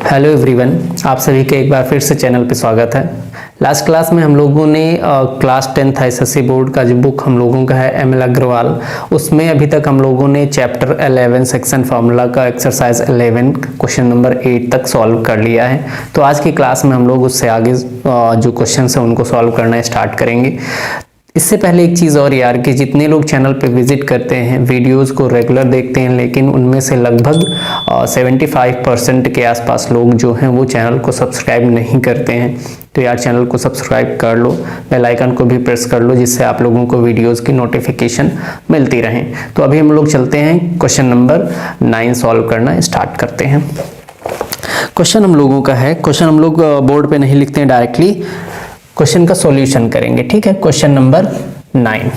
Hello everyone, आप सभी का एक बार फिर से चैनल पे स्वागत है। लास्ट क्लास में हम लोगों ने क्लास 10th एसएससी बोर्ड का जो बुक हम लोगों का है एमएल अग्रवाल, उसमें अभी तक हम लोगों ने चैप्टर 11 सेक्शन फार्मूला का एक्सरसाइज 11 क्वेश्चन नंबर 8 तक सॉल्व कर लिया है। तो आज की क्लास में हम लोग उससे आगे जो क्वेश्चन है उनको सॉल्व करना स्टार्ट करेंगे। इससे पहले एक चीज़ और यार, कि जितने लोग चैनल पे विजिट करते हैं, वीडियोस को रेगुलर देखते हैं, लेकिन उनमें से लगभग 75% के आसपास लोग जो हैं वो चैनल को सब्सक्राइब नहीं करते हैं। तो यार चैनल को सब्सक्राइब कर लो, बेल आइकन को भी प्रेस कर लो, जिससे आप लोगों को वीडियोस की नोटिफिकेशन मिलती रहे। तो अभी हम लोग चलते हैं क्वेश्चन नंबर 9 सॉल्व करना स्टार्ट करते हैं। क्वेश्चन हम लोगों का है, क्वेश्चन हम लोग बोर्ड पे नहीं लिखते हैं, डायरेक्टली क्वेश्चन का सॉल्यूशन करेंगे। ठीक है, क्वेश्चन नंबर 9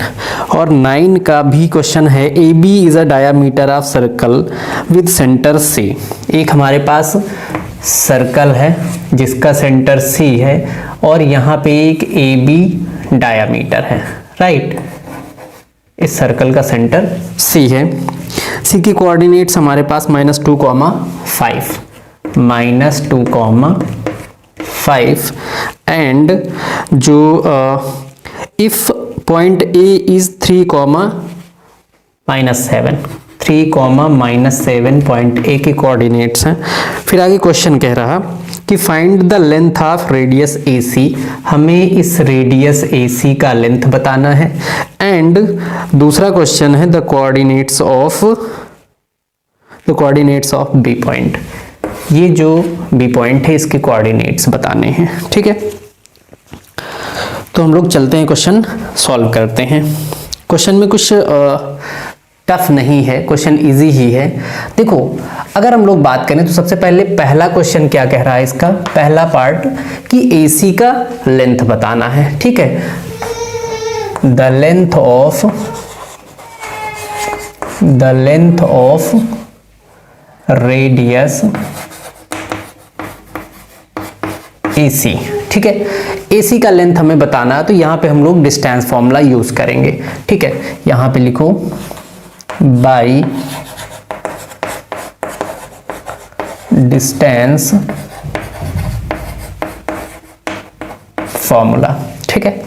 और 9 का भी क्वेश्चन है। A B is a diameter of circle with centre C. एक हमारे पास सर्कल है जिसका सेंटर सी है और यहाँ पे एक ए बी डायामीटर है, राइट। इस सर्कल का सेंटर सी है। सी की कोऑर्डिनेट्स हमारे पास -2,5 -2,5 एंड जो if point A is 3,-7 3,-7 point A के कोऑर्डिनेट्स हैं। फिर आगे क्वेश्चन कह रहा कि find the length of radius A C. हमें इस रेडियस ए सी का लेंथ बताना है। एंड दूसरा क्वेश्चन है the coordinates of B point. ये जो बी पॉइंट है इसके कोऑर्डिनेट्स बताने हैं। ठीक है, तो हम लोग चलते हैं, क्वेश्चन सॉल्व करते हैं। क्वेश्चन में कुछ टफ नहीं है, क्वेश्चन इजी ही है। देखो, अगर हम लोग बात करें तो सबसे पहले पहला क्वेश्चन क्या कह रहा है, इसका पहला पार्ट कि AC का लेंथ बताना है। ठीक है, the length of radius AC। ठीक है, AC का लेंथ हमें बताना है, तो यहां पे हम लोग डिस्टेंस फॉर्मूला यूज करेंगे। ठीक है, यहां पे लिखो बाई डिस्टेंस फॉर्मूला। ठीक है,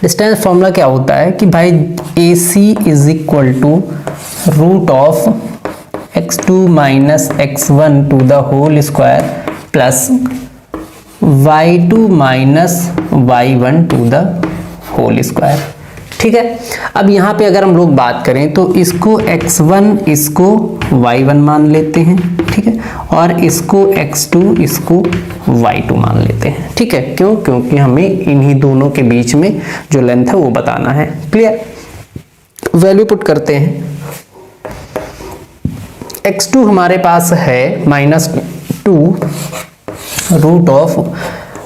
डिस्टेंस फॉर्मूला क्या होता है कि भाई AC is equal to root of x2 minus x1 to the whole square plus y2 minus y1 to the whole square. ठीक है, अब यहाँ पे अगर हम लोग बात करें तो इसको x1 इसको y1 मान लेते हैं। ठीक है, और इसको x2 इसको y2 मान लेते हैं। ठीक है, क्यों? क्योंकि हमें इन्हीं दोनों के बीच में जो लेंथ है वो बताना है। क्लियर? वैल्यू पुट करते हैं। x2 हमारे पास है -2 रूट ऑफ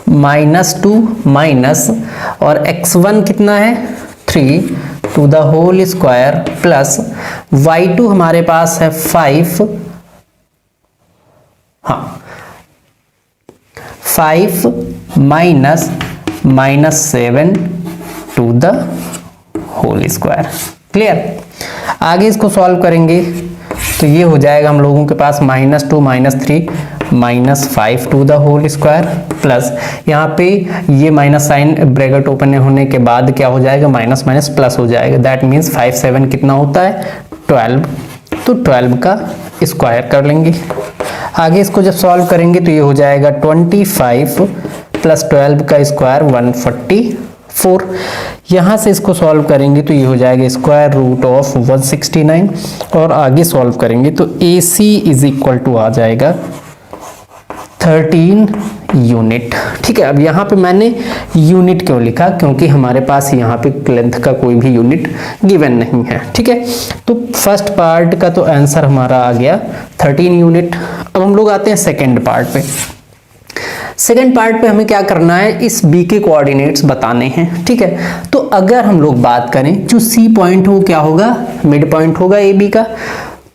-2 माइनस और x1 कितना है 3 to the whole square plus y2 हमारे पास है 5 -7 to the whole square. Clear? आगे इसको सॉल्व करेंगे तो ये हो जाएगा हम लोगों के पास -2 -3 -5 to the whole square plus यहाँ पे ये माइनस साइन ब्रैकेट ओपन होने के बाद क्या हो जाएगा, माइनस माइनस प्लस हो जाएगा। दैट मीन्स 5 7 कितना होता है 12। तो 12 का स्क्वायर कर लेंगे। आगे इसको जब सॉल्व करेंगे तो ये हो जाएगा 25 प्लस 12 का स्क्वायर 144। यहाँ से इसको सॉल्व करेंगे तो ये हो जाएगा स्क्वायर रूट ऑफ 169 और आगे सॉल्व करेंगे तो AC इज इक्वल टू आ जाएगा 13 यूनिट। ठीक है, अब यहाँ पे मैंने यूनिट क्यों लिखा, क्योंकि हमारे पास यहाँ पे लेंथ का कोई भी यूनिट गिवन नहीं है। ठीक है, तो फर्स्ट पार्ट का तो आंसर हमारा आ गया 13 यूनिट। अब हम लोग आते हैं सेकेंड पार्ट पे। सेकेंड पार्ट पे हमें क्या करना है, इस बी के कोऑर्डिनेट्स बताने हैं। ठीक है, तो अगर हम लोग बात करें जो सी पॉइंट हो क्या होगा, मिड पॉइंट होगा ए बी का।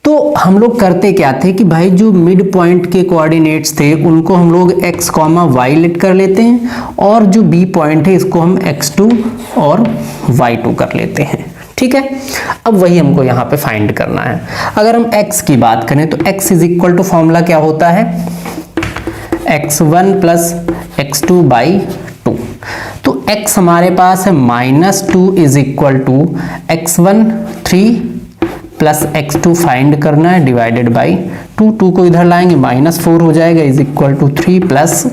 तो हम लोग करते क्या थे कि भाई जो मिड पॉइंट के कोऑर्डिनेट्स थे उनको हम लोग x, y लेट कर लेते हैं और जो बी पॉइंट है इसको हम x2 और y2 कर लेते हैं। ठीक है, अब वही हमको यहाँ पे फाइंड करना है। अगर हम x की बात करें तो x is equal to formula क्या होता है, x1 प्लस x2 बाई 2। तो x हमारे पास है -2 is equal to x1 3 plus x2 find करना है डिवाइडेड बाई 2। 2 को इधर लाएंगे -4 हो जाएगा is equal to 3 plus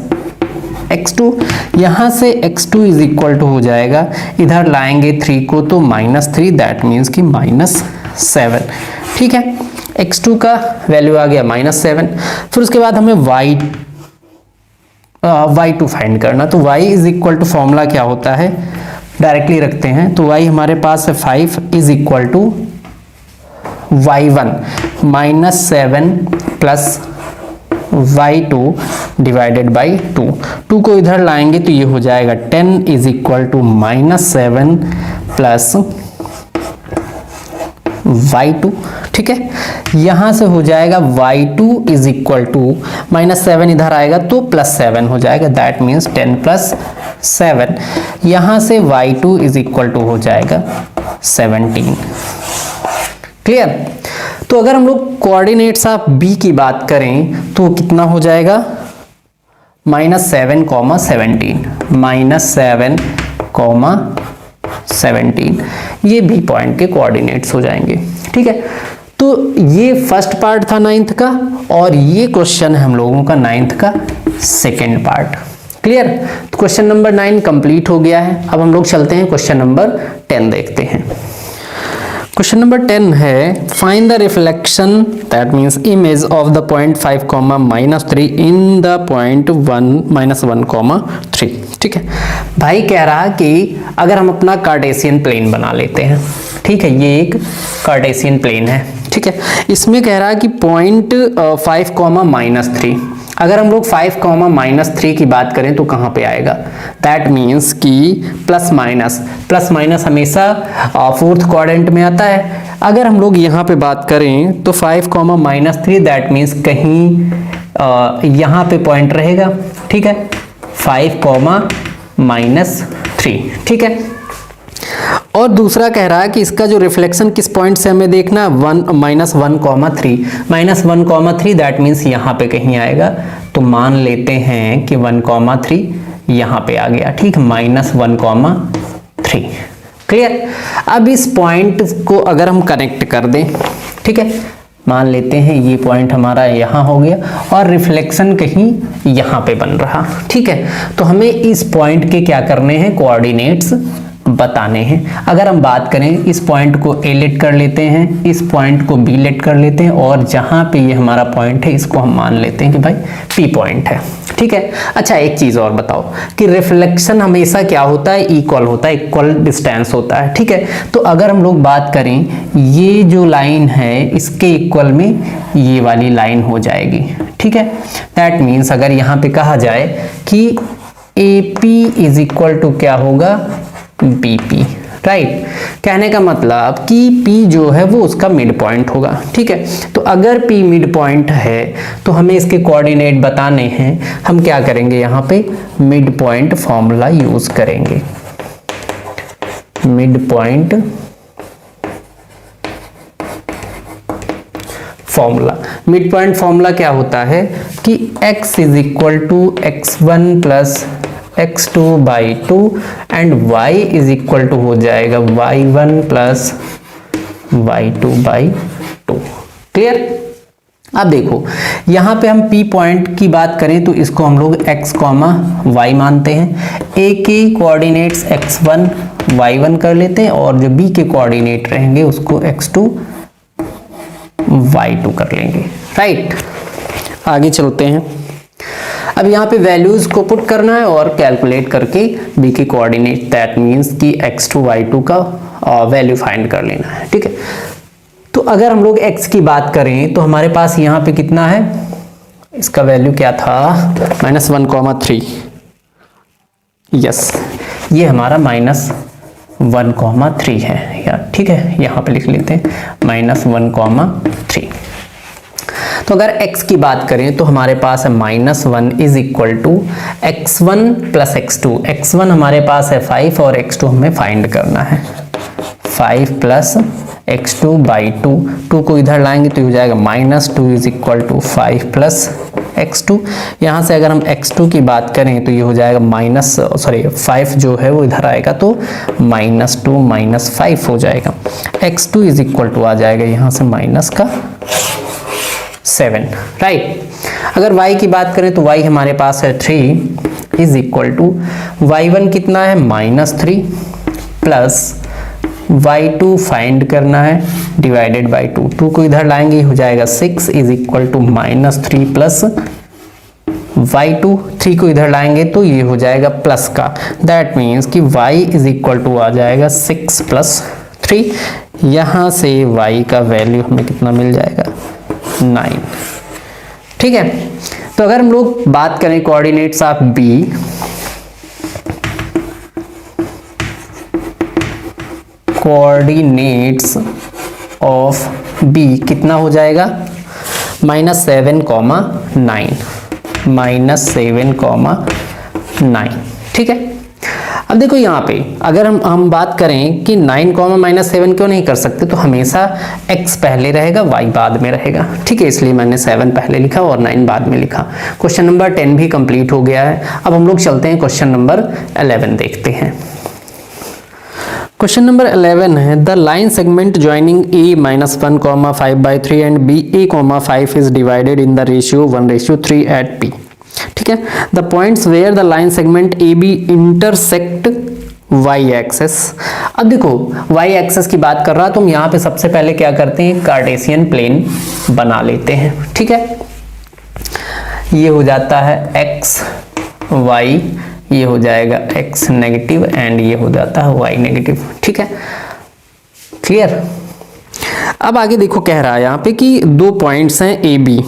x2। यहां से x2 इज इक्वल टू हो जाएगा, इधर लाएंगे 3 को तो -3, दैट मीन्स कि -7। ठीक है, x2 का वैल्यू आ गया -7। फिर उसके बाद हमें y2 फाइंड करना। तो y is equal to formula क्या होता है, डायरेक्टली रखते हैं। तो y हमारे पास है 5 is equal to y1 -7 plus y2 divided by 2। 2 को इधर लाएंगे तो ये हो जाएगा 10 is equal to -7 plus y2। ठीक है, यहां से हो जाएगा y2 इज इक्वल टू -7 इधर आएगा तो +7 हो जाएगा, दैट मीन्स 10 प्लस 7। यहां से y2 इज इक्वल टू हो जाएगा 17। क्लियर। तो अगर हम लोग कोऑर्डिनेट्स ऑफ b की बात करें तो कितना हो जाएगा, -7, 17 -7, ये b पॉइंट के कोऑर्डिनेट्स हो जाएंगे। ठीक है, तो ये फर्स्ट पार्ट था 9th का, और ये क्वेश्चन है हम लोगों का 9th का सेकेंड पार्ट। क्लियर। तो क्वेश्चन नंबर 9 कंप्लीट हो गया है। अब हम लोग चलते हैं क्वेश्चन नंबर 10 देखते हैं। क्वेश्चन नंबर 10 है find the reflection that means image of the point 5, -3 in the point 1, -1, 3। ठीक है, भाई कह रहा कि अगर हम अपना कार्टेशियन प्लेन बना लेते हैं। ठीक है, ये एक कार्टेशियन प्लेन है। ठीक है, इसमें कह रहा है कि पॉइंट 5, -3, अगर हम लोग 5, -3 की बात करें तो कहाँ पे आएगा, दैट मीन्स कि प्लस माइनस हमेशा 4th क्वाड्रेंट में आता है। अगर हम लोग यहाँ पे बात करें तो 5, -3 दैट मीन्स कहीं यहाँ पे पॉइंट रहेगा। ठीक है, 5, -3। ठीक है, और दूसरा कह रहा है कि इसका जो रिफ्लेक्शन किस पॉइंट से हमें देखना है, -1,3 दैट मीन्स यहाँ पे कहीं आएगा। तो मान लेते हैं कि 1,3 यहाँ पे आ गया। ठीक, -1,3। क्लियर। अब इस पॉइंट को अगर हम कनेक्ट कर दें, ठीक है, मान लेते हैं ये पॉइंट हमारा यहाँ हो गया और रिफ्लेक्शन कहीं यहाँ पे बन रहा। ठीक है, तो हमें इस पॉइंट के क्या करने हैं, कोऑर्डिनेट्स बताने हैं। अगर हम बात करें, इस पॉइंट को ए लेट कर लेते हैं, इस पॉइंट को बी लेट कर लेते हैं, और जहां पे ये हमारा पॉइंट है इसको हम मान लेते हैं कि भाई पी पॉइंट है। ठीक है, अच्छा एक चीज और बताओ कि रिफ्लेक्शन हमेशा क्या होता है, इक्वल होता है, इक्वल डिस्टेंस होता है। ठीक है, तो अगर हम लोग बात करें, ये जो लाइन है इसके इक्वल में ये वाली लाइन हो जाएगी। ठीक है, दैट मीन्स अगर यहाँ पे कहा जाए कि A P is equal to क्या होगा, BP। राइट, कहने का मतलब कि P जो है वो उसका मिड पॉइंट होगा। ठीक है, तो अगर P मिड पॉइंट है तो हमें इसके कोऑर्डिनेट बताने हैं। हम क्या करेंगे, यहाँ पे मिड पॉइंट फॉर्मूला यूज करेंगे। मिड पॉइंट फॉर्मूला क्या होता है कि x is equal to x1 plus x2 by 2 and y is equal to हो जाएगा y1 plus y2 by 2। Clear. अब देखो यहाँ पे हम P पॉइंट की बात करें तो इसको हम लोग x, y मानते हैं। A के कोऑर्डिनेट्स x1, y1 कर लेते हैं और जो B के कोऑर्डिनेट रहेंगे उसको x2, y2 कर लेंगे। राइट, आगे चलते हैं। अब यहाँ पे वैल्यूज को पुट करना है और कैलकुलेट करके b के कोऑर्डिनेट दैट मीन्स कि x2, y2 का वैल्यू फाइंड कर लेना है। ठीक है, तो अगर हम लोग x की बात करें तो हमारे पास यहाँ पे कितना है, इसका वैल्यू क्या था, -1,3। यस, ये हमारा -1,3 है यार। ठीक है, यहाँ पे लिख लेते हैं -1,3। तो अगर x की बात करें तो हमारे पास है -1 is equal to x1 plus x2। x1 हमारे पास है 5 और x2 हमें फाइंड करना है। 5 प्लस x2 बाई 2, 2 को इधर लाएंगे तो हो जाएगा -2 is equal to 5 plus x2। यहाँ से अगर हम x2 की बात करें तो ये हो जाएगा 5 जो है वो इधर आएगा तो -2 -5 हो जाएगा। x2 इज इक्वल टू आ जाएगा यहाँ से -7, राइट। अगर y की बात करें तो y हमारे पास है 3 इज इक्वल टू y1 कितना है -3 प्लस y2 फाइंड करना है डिवाइडेड बाई 2 को इधर लाएंगे हो जाएगा 6 is equal to -3 plus y2 3 को इधर लाएंगे तो ये हो जाएगा प्लस का, दैट मीन्स कि y इज इक्वल टू आ जाएगा 6 + 3। यहाँ से y का वैल्यू हमें कितना मिल जाएगा 9, ठीक है। तो अगर हम लोग बात करें coordinates of b, coordinates of b कितना हो जाएगा -7, 9, ठीक है। अब देखो यहाँ पे अगर हम बात करें कि 9, -7 क्यों नहीं कर सकते, तो हमेशा x पहले रहेगा y बाद में रहेगा, ठीक है। इसलिए मैंने 7 पहले लिखा और 9 बाद में लिखा। क्वेश्चन नंबर 10 भी कंप्लीट हो गया है। अब हम लोग चलते हैं क्वेश्चन नंबर 11 देखते हैं। क्वेश्चन नंबर 11 है the line segment joining a -1, 5/3 and b a, 5 is divided in the ratio 1:3 at p, ठीक है। The points where the line segment A B intersect Y axis. अब देखो वाई एक्सेस की बात कर रहा तो हम यहाँ पे सबसे पहले क्या करते हैं, कार्टेशियन प्लेन बना लेते हैं, ठीक है। ये हो जाता है x y, ये हो जाएगा x नेगेटिव एंड ये हो जाता है y नेगेटिव, ठीक है, क्लियर। अब आगे देखो कह रहा है यहाँ पे कि 2 पॉइंट्स हैं ए बी,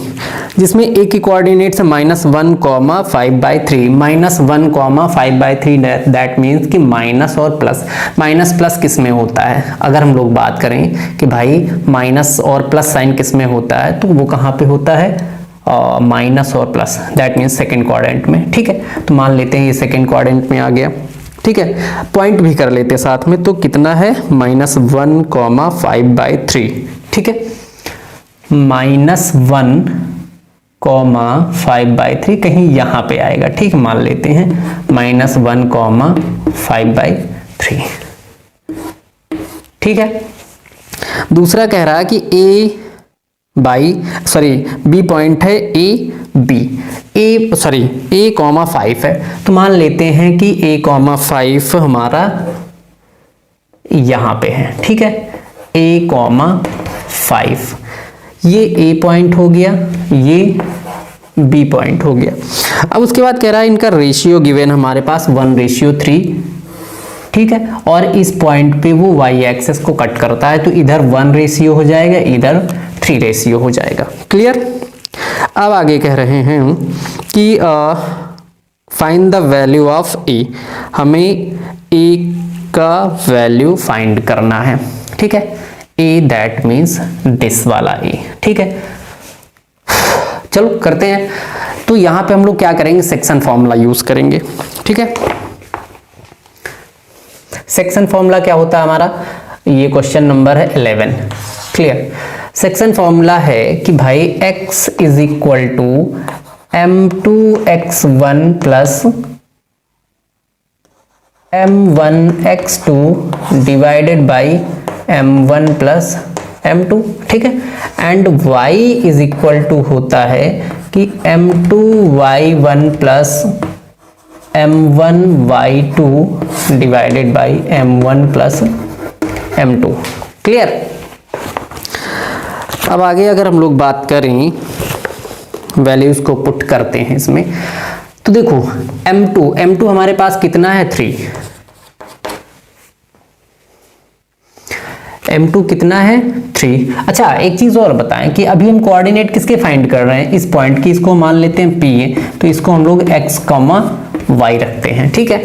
जिसमें ए की कोऑर्डिनेट्स है -1, 5/3, -1, 5/3, दैट मीन्स कि माइनस और प्लस। माइनस प्लस किस में होता है, अगर हम लोग बात करें कि भाई माइनस और प्लस साइन किस में होता है, तो वो कहाँ पे होता है, माइनस और plus, that means second quadrant में, ठीक है। तो मान लेते हैं ये सेकेंड क्वाड्रेंट में आ गया, ठीक है। पॉइंट भी कर लेते हैं साथ में, तो कितना है -1, 5/3, ठीक है। -1, 5/3 कहीं यहाँ पे आएगा, ठीक, मान लेते हैं -1, 5/3, ठीक है। दूसरा कह रहा है कि बी पॉइंट है a 5 है, तो मान लेते हैं कि a, 5 हमारा यहां पे है, ठीक है। a, 5 ये a पॉइंट हो गया, ये b पॉइंट हो गया। अब उसके बाद कह रहा है इनका रेशियो गिवन हमारे पास 1:3, ठीक है। और इस पॉइंट पे वो y एक्सेस को कट करता है, तो इधर 1 रेशियो हो जाएगा, इधर 3 रेशियो हो जाएगा, क्लियर। अब आगे कह रहे हैं कि find the value of a, हमें a का वैल्यू फाइंड करना है, ठीक है। a दैट मीन्स दिस वाला a, ठीक है। चलो करते हैं। तो यहां पे हम लोग क्या करेंगे, सेक्शन फॉर्मूला यूज करेंगे, ठीक है। सेक्शन फॉर्मूला क्या होता है हमारा, ये क्वेश्चन नंबर है 11, क्लियर। सेक्शन फॉर्मूला है कि भाई x is equal to m2x1 plus m1x2 divided by m1 plus m2, ठीक है। And y is equal to होता है कि m2y1 plus m1y2 divided by m1 plus m2, clear. अब आगे अगर हम लोग बात करें, वैल्यूज को पुट करते हैं इसमें, तो देखो m2 हमारे पास कितना है 3, m2 कितना है 3। अच्छा एक चीज और बताएं कि अभी हम कोऑर्डिनेट किसके फाइंड कर रहे हैं, इस पॉइंट की, इसको मान लेते हैं p, तो इसको हम लोग x, y रखते हैं, ठीक है।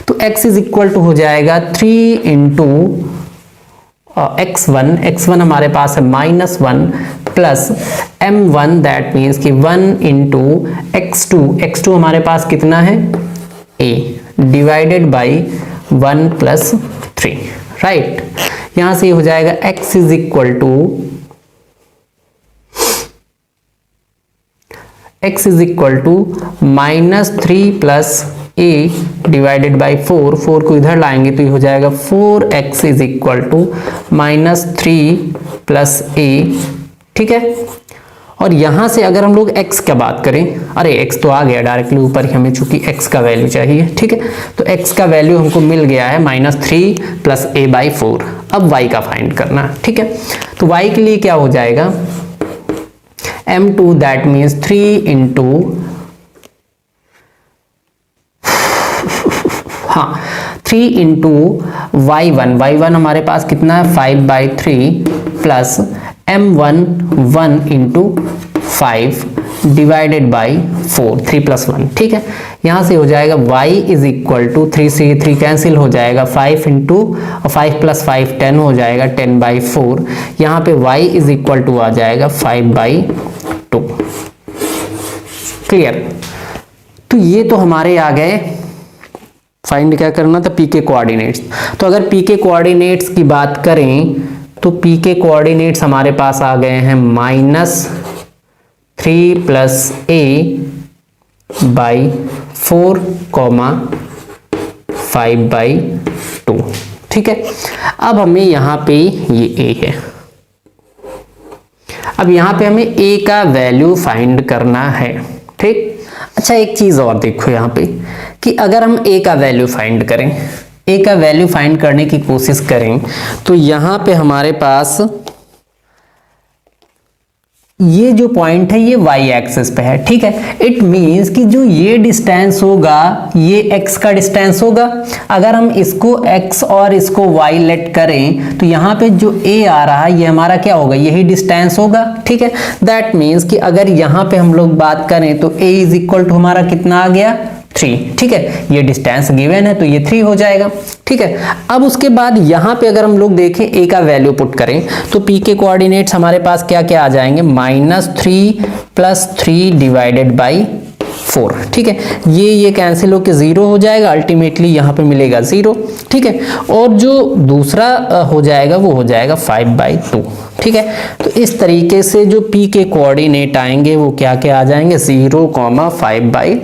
तो x इज इक्वल टू हो जाएगा 3 इंटू x1 हमारे पास है -1 प्लस m1, दैट मीन्स कि 1 इंटू x2 हमारे पास कितना है a divided by 1 plus 3, right. यहां से हो जाएगा x is equal to x is equal to -3 plus A divided by 4, 4 को इधर लाएंगे तो ये हो जाएगा 4x is equal to -3 plus A, ठीक है। और यहां से अगर हम लोग x का बात करें, अरे x तो आ गया डायरेक्टली ऊपर ही, हमें चूंकि x का वैल्यू चाहिए, ठीक है। तो x का वैल्यू हमको मिल गया है -3 प्लस a बाई 4। अब y का फाइंड करना है, ठीक है। तो y के लिए क्या हो जाएगा, m2 दैट मीन्स 3 इंटू, हाँ 3 इंटू y1 हमारे पास कितना है 5/3 plus m1 1 into 5 divided by 4, 3 plus 1, ठीक है। यहां से हो जाएगा y इज इक्वल टू 3 से 3 कैंसिल हो जाएगा, 5 इंटू 5 प्लस 5 10 हो जाएगा, 10/4। यहाँ पे y इज इक्वल टू आ जाएगा 5/2। क्लियर। तो ये तो हमारे आ गए, फाइंड क्या करना था, पी के कोऑर्डिनेट्स। तो अगर पी के कोऑर्डिनेट्स की बात करें तो पी के कोऑर्डिनेट्स हमारे पास आ गए हैं -3 प्लस a बाई 4, 5/2, ठीक है। अब हमें यहां पे ये a है, अब यहां पे हमें a का वैल्यू फाइंड करना है, ठीक। अच्छा एक चीज और देखो यहां पे कि अगर हम a का वैल्यू फाइंड करें, a का वैल्यू फाइंड करने की कोशिश करें तो यहां पे हमारे पास ये जो पॉइंट है ये y एक्सिस पे है, ठीक है। इट मींस कि जो ये डिस्टेंस होगा ये x का डिस्टेंस होगा। अगर हम इसको x और इसको y लेट करें तो यहाँ पे जो a आ रहा है ये हमारा क्या होगा, यही डिस्टेंस होगा, ठीक है। दैट मींस कि अगर यहाँ पे हम लोग बात करें तो a इज इक्वल टू हमारा कितना आ गया 3, ठीक है। ये डिस्टेंस गिवन है तो ये 3 हो जाएगा, ठीक है। अब उसके बाद यहाँ पे अगर हम लोग देखें a का वैल्यू पुट करें तो p के कोऑर्डिनेट्स हमारे पास क्या क्या आ जाएंगे, -3 प्लस 3 डिवाइडेड बाई 4, ठीक है। ये कैंसिल होकर 0 हो जाएगा, अल्टीमेटली यहाँ पे मिलेगा 0, ठीक है। और जो दूसरा हो जाएगा वो हो जाएगा 5/2, ठीक है। तो इस तरीके से जो p के कोऑर्डिनेट आएंगे वो क्या क्या आ जाएंगे, 0, 5/3।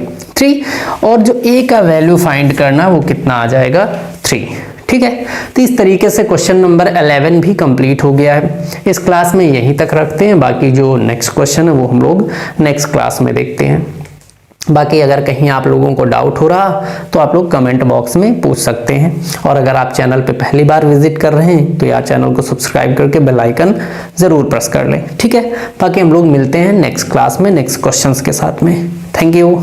और जो a का वैल्यू फाइंड करना वो कितना आ जाएगा 3, ठीक है। तो इस तरीके से क्वेश्चन नंबर 11 भी कंप्लीट हो गया है। इस क्लास में यहीं तक रखते हैं, बाकी जो नेक्स्ट क्वेश्चन है वो हम लोग नेक्स्ट क्लास में देखते हैं। बाकी अगर कहीं आप लोगों को डाउट हो रहा तो आप लोग कमेंट बॉक्स में पूछ सकते हैं। और अगर आप चैनल पे पहली बार विजिट कर रहे हैं तो यार चैनल को सब्सक्राइब करके बेल आइकन जरूर प्रेस कर लें, ठीक है। बाकी हम लोग मिलते हैं नेक्स्ट क्लास में नेक्स्ट क्वेश्चंस के साथ में। Thank you.